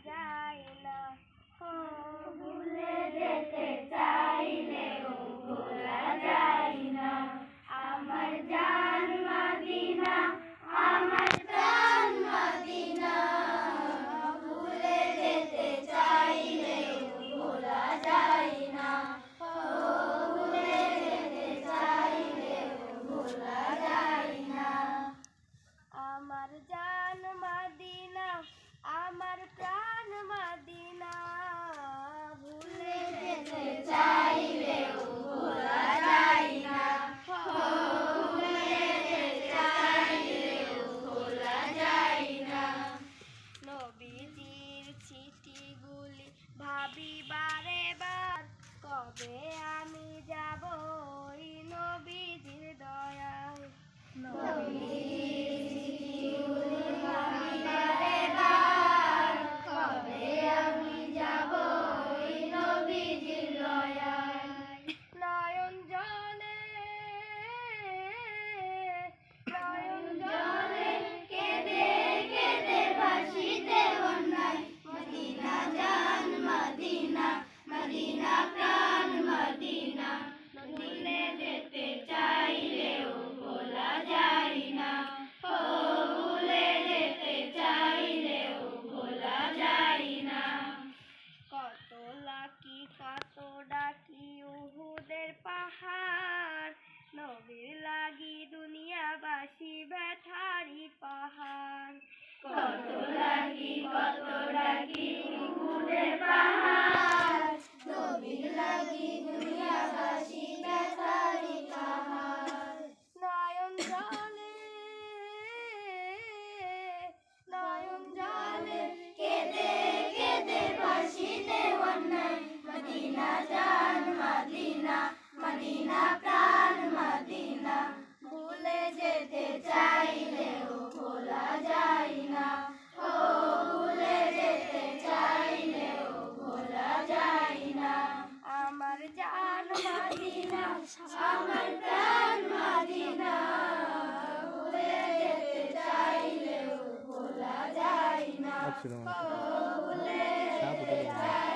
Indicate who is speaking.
Speaker 1: যায় না, ভুলে যেতে চাইলেও ভোলা যায় না। আমার জান মদিনা, আমার প্রাণ মদিনা, ভুলে যেতে চাইলেও ভোলা যায় না, ভুলে যেতে চাইলেও ভোলা যায় না। আমার জান মদিনা, আমার প্রাণ মদিনা, ভুলে যেতে চাইলেও ভোলা যায় না, ভুলে যেতে চাইলেও ভোলা যায় না। নবীজির চিঠিগুলি ভাবি বারে বার, কবে আমি যাব ওই নবীজির দয়ায়। নয়ন জলে কেঁদে কেঁদে ভাসিতে বন্যায়, মদিনা জান মদিনা, মদিনা প্রাণ মদিনা, ভুলে যেতে চাইলেও ভোলা যায় না, ভুলে যেতে চাইলেও ভোলা যায় না। কত লাকি কত ডাকি উহুদের পাহাড়, নবীর লাগি দুনিয়াবাসী ব্যথারি পাহাড়। কত লাগি কত ডাকি উহুদের পাহাড়, নবীর লাগি দুনিয়াবাসী ব্যথারি পাহাড়। নয়ন জলে কেঁদে কেঁদে ভাসিতে বন্যায়, মদিনা জান মদিনা, মদিনা প্রাণ মদিনা, ভুলে যেতে চাইলেও ভোলা যায় না, ভুলে যেতে চাইলেও ভোলা যায় না। আমার জান মদিনা, আমার প্রাণ মদিনা, ভুলে যেতে চাইলেও ভোলা যায় না, ভুলে যেতে চাইলেও